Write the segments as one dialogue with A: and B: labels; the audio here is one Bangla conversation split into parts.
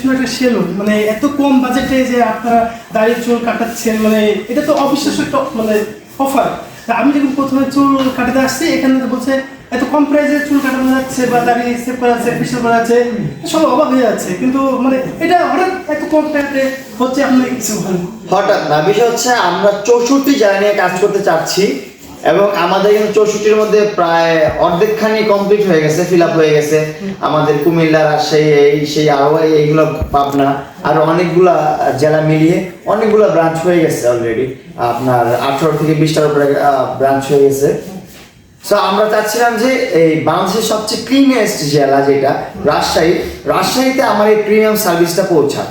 A: সুন্দর একটা সেলুন, মানে এত কম বাজেটে যে আপনারা দাড়ি চুল কাটাচ্ছেন, মানে এটা তো অবিশ্বাস্য একটা মানে অফার। আমি যখন প্রথমে চুল কাটাতে আসছি এখানে তো বলছে এত কম প্রাইসে চুল কাটানো যাচ্ছে বা দাড়ি সেভ করা যাচ্ছে, ফেশিয়াল করা যাচ্ছে, সব অবাক হয়ে যাচ্ছে। কিন্তু মানে এটা হঠাৎ এত কম টাকাতে হচ্ছে, আপনি কিছু বলেন।
B: হঠাৎ না, বিষয় হচ্ছে আমরা 64 জায়গা নিয়ে কাজ করতে চাচ্ছি এবং আমাদের কিন্তু 64-র মধ্যে প্রায় অর্ধেকখানি কমপ্লিট হয়ে গেছে, ফিল আপ হয়ে গেছে। আমাদের কুমিল্লা, রাজশাহী, সেই আরো এইগুলো, পাবনা, আর অনেকগুলা জেলা মিলিয়ে অনেকগুলা ব্রাঞ্চ হয়ে গেছে অলরেডি। আপনার 18 থেকে 20টার উপরে ব্রাঞ্চ হয়ে গেছে। সো আমরা চাচ্ছিলাম যে এই বাংলাদেশের সবচেয়ে ক্লিনেস্ট জেলা যেটা রাজশাহীতে আমার এই প্রিমিয়াম সার্ভিসটা পৌঁছাক,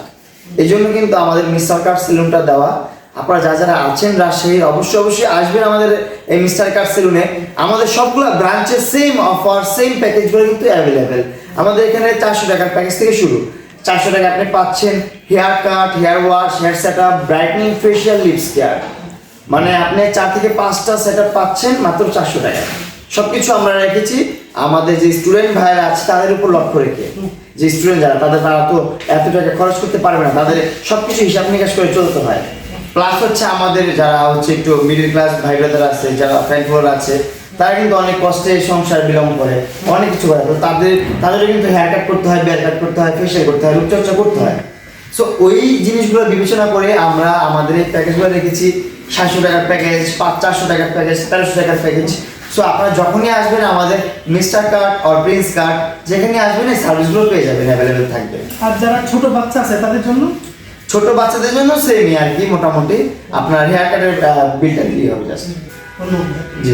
B: এই জন্য কিন্তু আমাদের মিস্টার কাট সেলুনটা দেওয়া। আপনারা যারা আছেন রাজশাহীর অবশ্যই আসবেন আমাদের এই মিস্টার কাট সেলুনে। আমাদের সবগুলো ব্রাঞ্চে সেম অফার, সেম প্যাকেজগুলো কিন্তু অ্যাভেলেবেল। আমাদের এখানে 400 টাকার প্যাকেজ থেকে শুরু। 400 টাকা আপনি পাচ্ছেন hair cut, hair wash, hair set up, brightening, facial, lips care, মানে আপনি 4 থেকে 5টা সেট আপ পাচ্ছেন মাত্র 400 টাকা। সবকিছু আমরা রেখেছি আমাদের যে স্টুডেন্ট ভাইরা আছে তাদের উপর লক্ষ্য রেখে। যে স্টুডেন্ট যারা তারা তো এত টাকা খরচ করতে পারবে না, তাদের সবকিছু হিসাব নিকাশ করে চলতে হয়। প্লাস হচ্ছে আমাদের যারা হচ্ছে একটু মিডল ক্লাস ভাই ব্রাদার আছে, যারা ফ্যানফলোর আছে, তারা কিন্তু অনেক কষ্টে সংসার বিলম্ব করে, অনেক কিছু করে। তো তাদের কিন্তু হেয়ার কাট করতে হয়, বেয়ার কাট করতে হয়, ফেশিয়াল করতে হয়, রূপচর্চা করতে হয়। সো ওই জিনিসগুলো বিবেচনা করে আমরা আমাদের এই প্যাকেজগুলো রেখেছি 700 টাকার প্যাকেজ, 400 টাকার প্যাকেজ, 1300 টাকার প্যাকেজ। সো আপনারা যখনই আসবেন আমাদের মিস্টার কাট অর প্রিন্স কাট যেখানে আসবেন এই সার্ভিসগুলো পেয়ে যাবেন, অ্যাভেলেবেল থাকবে।
A: আর যারা ছোট বাচ্চা আছে তাদের জন্য,
B: ছোট বাচ্চাদের জন্য সেমই আর কি, মোটামুটি আপনার হেয়ার কাটের বিলটা দিলেই হবে জাস্ট।
A: ধন্যবাদ।
B: জি।